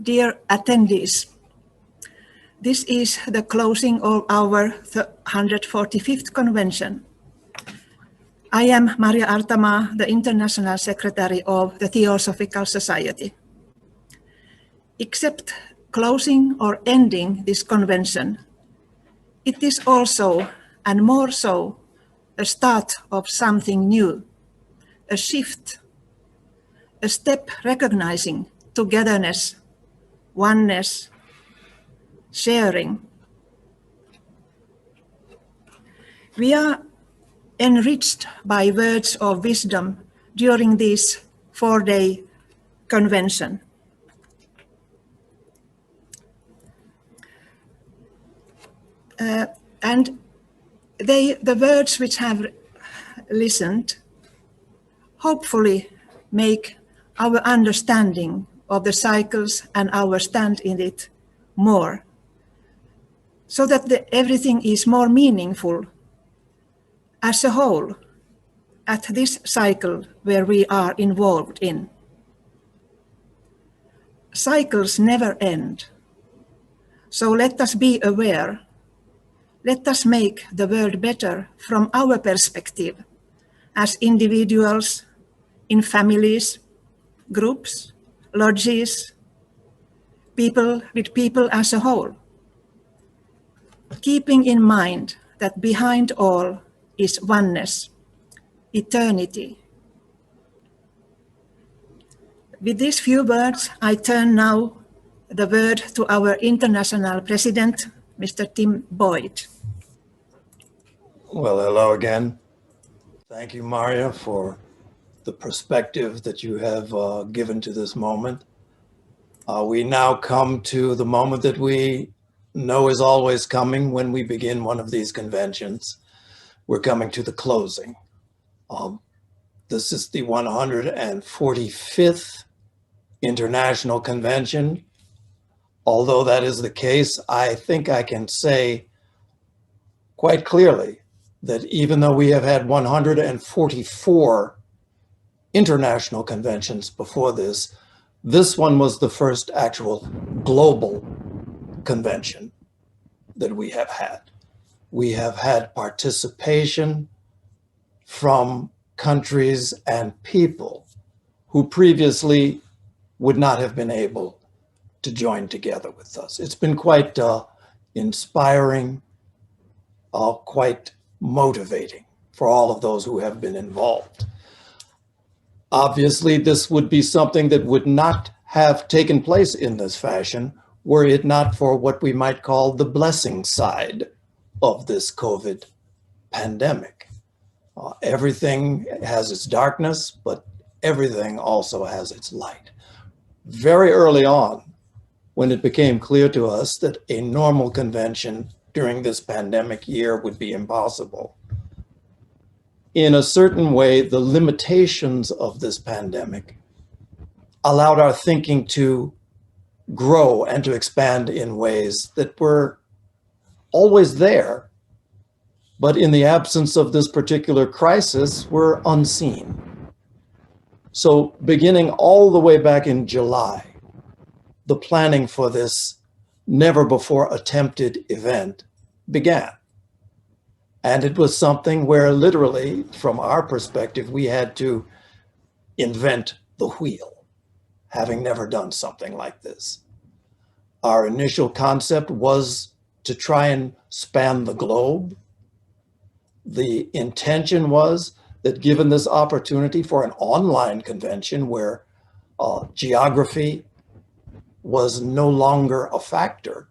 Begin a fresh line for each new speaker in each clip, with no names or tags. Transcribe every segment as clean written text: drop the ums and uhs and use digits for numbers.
Dear attendees, this is the closing of our 145th convention. I am Marja Artamaa, the International Secretary of the Theosophical Society. Except closing or ending this convention, it is also, and more so, a start of something new, a shift, a step recognizing togetherness, oneness, sharing. We are enriched by words of wisdom during this 4-day convention. And the words which have listened hopefully make our understanding of the cycles and our stand in it more, so that everything is more meaningful as a whole at this cycle where we are involved in. Cycles never end, so let us be aware. Let us make the world better from our perspective as individuals, in families, groups, lodges, people with people as a whole. Keeping in mind that behind all is oneness, eternity. With these few words, I turn now the word to our international president, Mr. Tim Boyd.
Well, hello again. Thank you, Marja, for the perspective that you have given to this moment. We now come to the moment that we know is always coming when we begin one of these conventions. We're coming to the closing. This is the 145th International Convention. Although that is the case, I think I can say quite clearly that even though we have had 144 international conventions before this, this one was the first actual global convention that we have had. We have had participation from countries and people who previously would not have been able to join together with us. It's been quite inspiring, quite motivating for all of those who have been involved. Obviously, this would be something that would not have taken place in this fashion were it not for what we might call the blessing side of this COVID pandemic. Everything has its darkness, but everything also has its light. Very early on, when it became clear to us that a normal convention during this pandemic year would be impossible, in a certain way, the limitations of this pandemic allowed our thinking to grow and to expand in ways that were always there, but in the absence of this particular crisis were unseen. So beginning all the way back in July, the planning for this never before attempted event began. And it was something where literally, from our perspective, we had to invent the wheel, having never done something like this. Our initial concept was to try and span the globe. The intention was that given this opportunity for an online convention where geography was no longer a factor,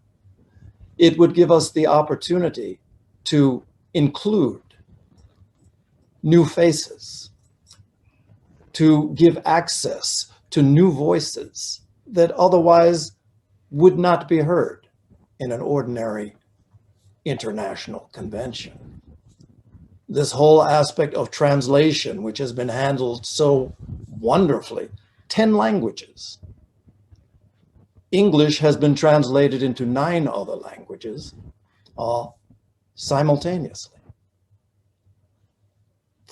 it would give us the opportunity to include new faces, to give access to new voices that otherwise would not be heard in an ordinary international convention. This whole aspect of translation, which has been handled so wonderfully, 10 languages. English has been translated into 9 other languages simultaneously.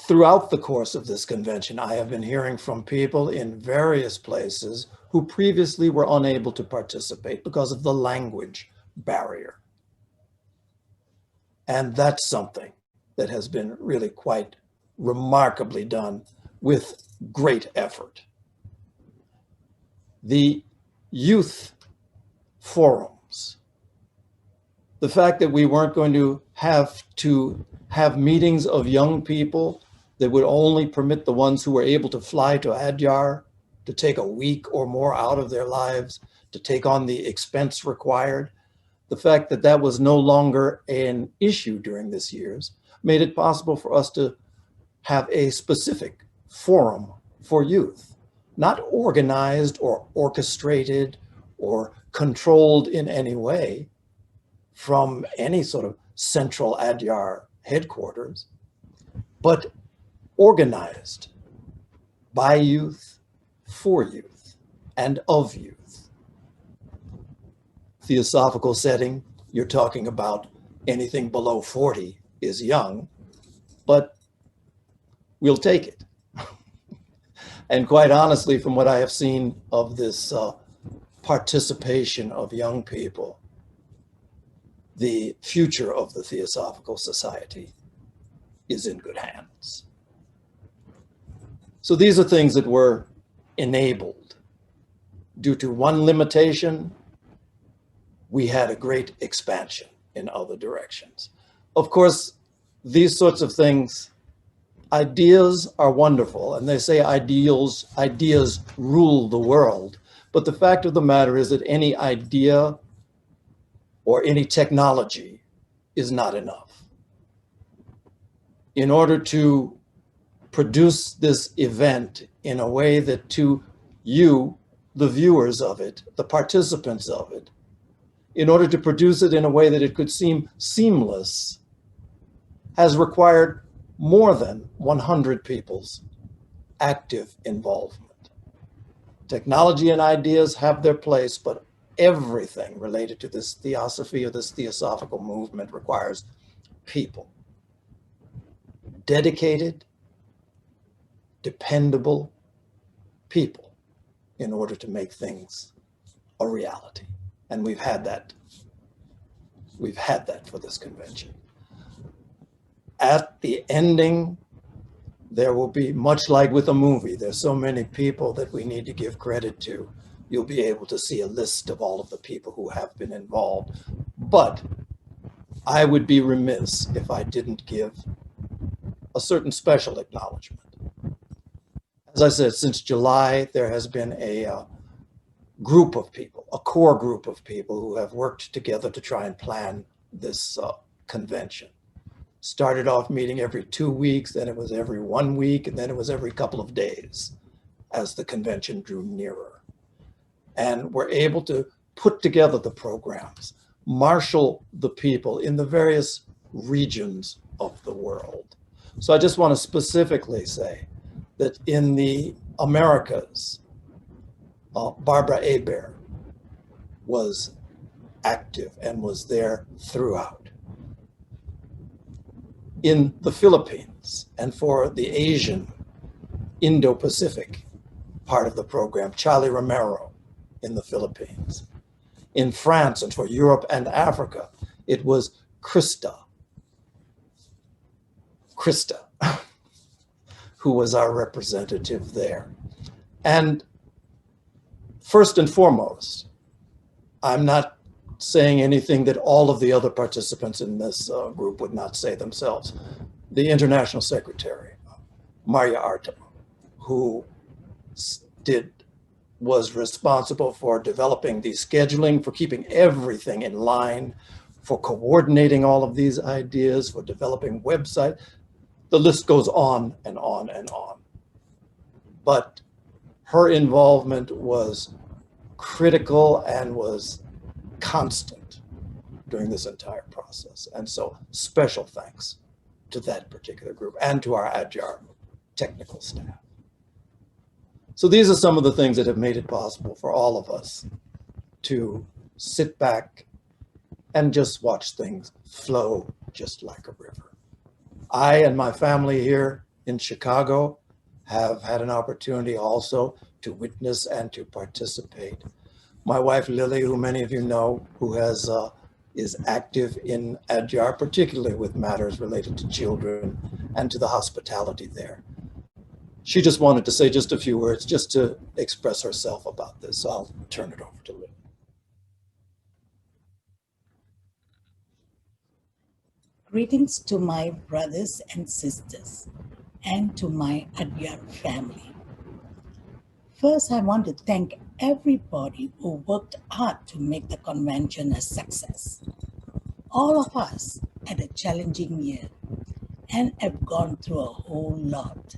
Throughout the course of this convention, I have been hearing from people in various places who previously were unable to participate because of the language barrier. And that's something that has been really quite remarkably done with great effort. The youth forums, the fact that we weren't going to have meetings of young people that would only permit the ones who were able to fly to Adyar to take a week or more out of their lives to take on the expense required. The fact that that was no longer an issue during this year's made it possible for us to have a specific forum for youth, not organized or orchestrated or controlled in any way from any sort of central Adyar headquarters, but organized by youth, for youth, and of youth. Theosophical setting, you're talking about anything below 40 is young, but we'll take it. And quite honestly, from what I have seen of this participation of young people, the future of the Theosophical Society is in good hands. So these are things that were enabled. Due to one limitation, we had a great expansion in other directions. Of course, these sorts of things, ideas are wonderful, and they say ideas rule the world. But the fact of the matter is that any idea or any technology is not enough. In order to produce this event in a way that to you, the viewers of it, the participants of it, in order to produce it in a way that it could seem seamless, has required more than 100 people's active involvement. Technology and ideas have their place, but everything related to this theosophy or this theosophical movement requires people. Dedicated, dependable people in order to make things a reality. And we've had that. We've had that for this convention. At the ending, there will be, much like with a movie, there's so many people that we need to give credit to. You'll be able to see a list of all of the people who have been involved. But I would be remiss if I didn't give a certain special acknowledgement. As I said, since July, there has been a group of people, a core group of people who have worked together to try and plan this convention. Started off meeting every 2 weeks, then it was every 1 week, and then it was every couple of days as the convention drew nearer. And we're able to put together the programs, marshal the people in the various regions of the world. So I just want to specifically say that in the Americas, Barbara Hebert was active and was there throughout. In the Philippines and for the Asian, Indo-Pacific part of the program, Charlie Romero in the Philippines. In France and for Europe and Africa, it was Krista, who was our representative there. And first and foremost, I'm not saying anything that all of the other participants in this group would not say themselves. The International Secretary, Marja Artamaa, who was responsible for developing the scheduling, for keeping everything in line, for coordinating all of these ideas, for developing websites. The list goes on and on and on. But her involvement was critical and was constant during this entire process. And so special thanks to that particular group and to our Adyar technical staff. So these are some of the things that have made it possible for all of us to sit back and just watch things flow just like a river. I and my family here in Chicago have had an opportunity also to witness and to participate. My wife Lily, who many of you know, who is active in Adyar, particularly with matters related to children and to the hospitality there. She just wanted to say just a few words, just to express herself about this. So I'll turn it over to Lily.
Greetings to my brothers and sisters and to my Adyar family. First, I want to thank everybody who worked hard to make the convention a success. All of us had a challenging year and have gone through a whole lot.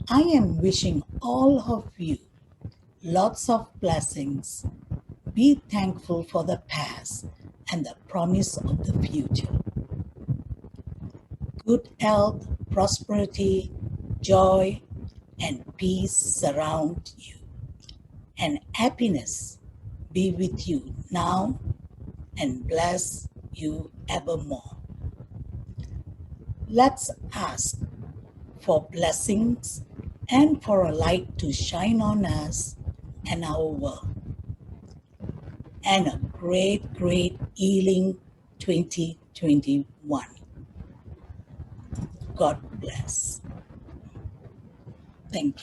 I am wishing all of you lots of blessings. Be thankful for the past and the promise of the future. Good health, prosperity, joy, and peace surround you, and happiness be with you now and bless you evermore. Let's ask for blessings and for a light to shine on us and our world. And a great, great healing 2021. God bless. Thank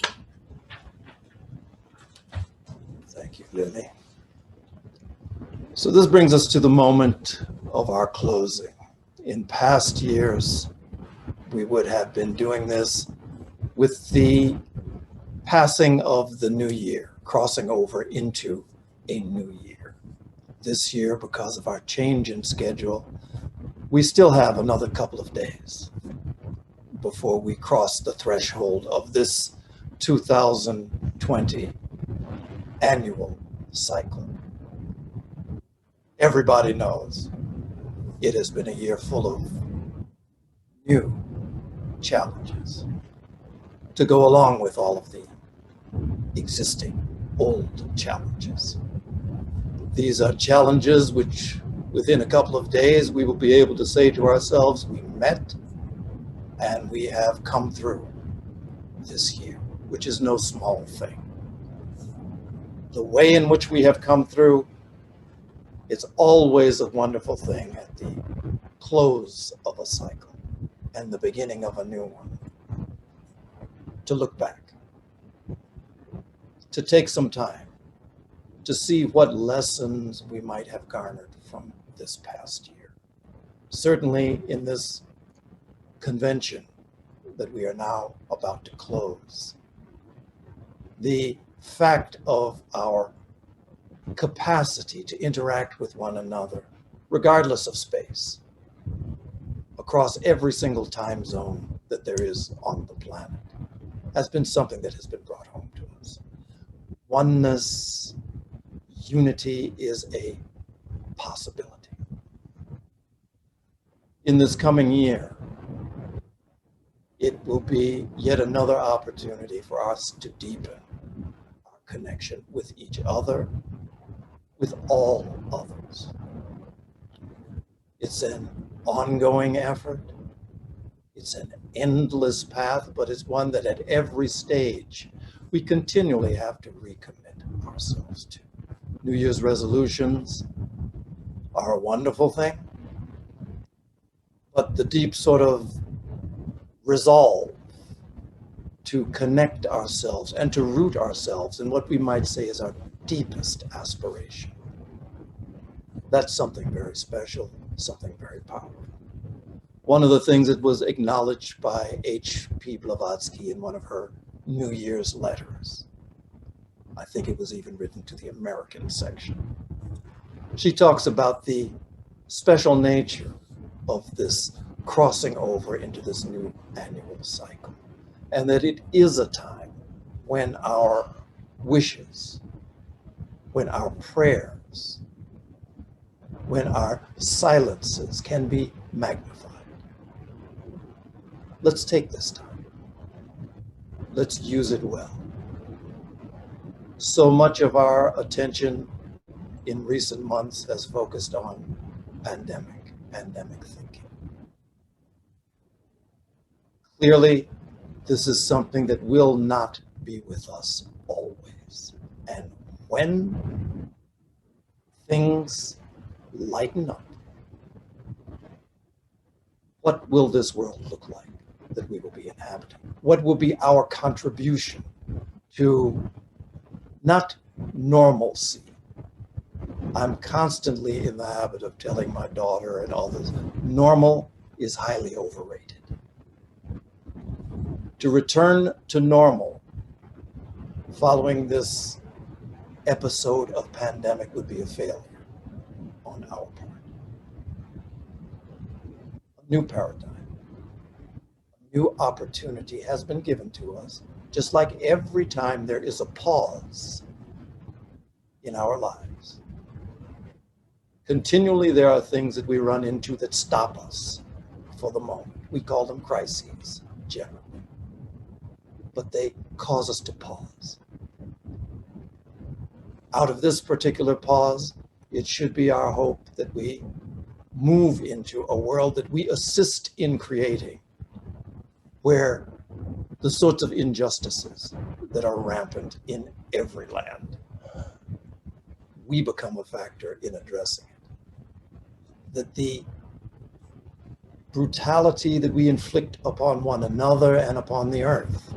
you.
Thank you, Lily. So this brings us to the moment of our closing. In past years, we would have been doing this with the passing of the new year, crossing over into a new year. This year, because of our change in schedule, we still have another couple of days before we cross the threshold of this 2020 annual cycle. Everybody knows it has been a year full of new challenges to go along with all of the existing old challenges. These are challenges which within a couple of days we will be able to say to ourselves, we met and we have come through this year, which is no small thing. The way in which we have come through, it's always a wonderful thing at the close of a cycle and the beginning of a new one, to look back, to take some time, to see what lessons we might have garnered from this past year. Certainly in this convention that we are now about to close, the fact of our capacity to interact with one another, regardless of space, across every single time zone that there is on the planet, has been something that has been brought home to us. Oneness, unity is a possibility. In this coming year, it will be yet another opportunity for us to deepen our connection with each other, with all others. It's an ongoing effort. It's an endless path, but it's one that at every stage we continually have to recommit ourselves to. New Year's resolutions are a wonderful thing, but the deep sort of resolve to connect ourselves and to root ourselves in what we might say is our deepest aspiration. That's something very special, something very powerful. One of the things that was acknowledged by H.P. Blavatsky in one of her New Year's letters, I think it was even written to the American section. She talks about the special nature of this crossing over into this new annual cycle, and that it is a time when our wishes, when our prayers, when our silences can be magnified. Let's take this time. Let's use it well. So much of our attention in recent months has focused on pandemic thinking. Clearly, this is something that will not be with us always. And when things lighten up, what will this world look like that we will be inhabiting? What will be our contribution to not normalcy? I'm constantly in the habit of telling my daughter and others, normal is highly overrated. To return to normal following this episode of pandemic would be a failure on our part. A new paradigm, a new opportunity has been given to us, just like every time there is a pause in our lives. Continually there are things that we run into that stop us for the moment. We call them crises, generally. But they cause us to pause. Out of this particular pause, it should be our hope that we move into a world that we assist in creating, where the sorts of injustices that are rampant in every land, we become a factor in addressing it. That the brutality that we inflict upon one another and upon the earth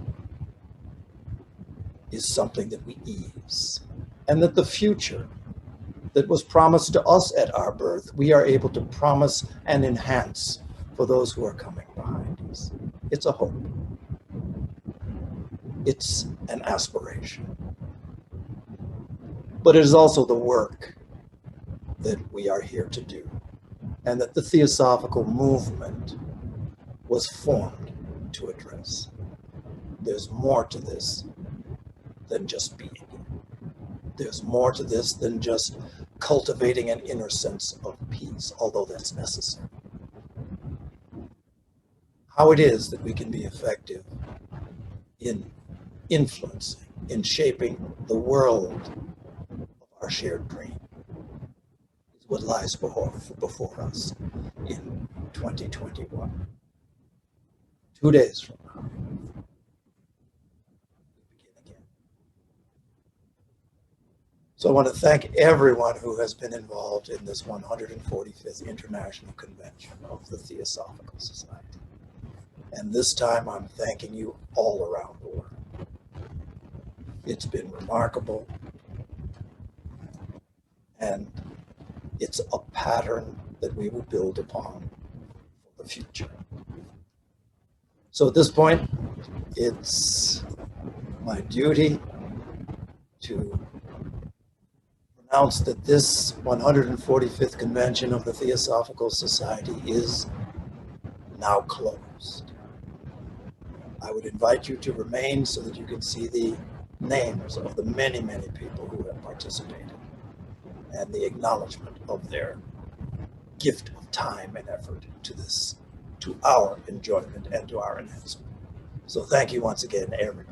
is something that we ease. And that the future that was promised to us at our birth, we are able to promise and enhance for those who are coming behind us. It's a hope. It's an aspiration. But it is also the work that we are here to do, and that the Theosophical movement was formed to address. There's more to this than just being. There's more to this than just cultivating an inner sense of peace, although that's necessary. How it is that we can be effective in influencing, in shaping the world of our shared dream is what lies before us in 2021. 2 days from now, we begin again. So I want to thank everyone who has been involved in this 145th International Convention of the Theosophical Society. And this time I'm thanking you all around the world. It's been remarkable, and it's a pattern that we will build upon for the future. So at this point, it's my duty to announce that this 145th Convention of the Theosophical Society is now closed. I would invite you to remain so that you can see the names of the many, many people who have participated and the acknowledgement of their gift of time and effort to this, to our enjoyment and to our enhancement. So thank you once again, everybody.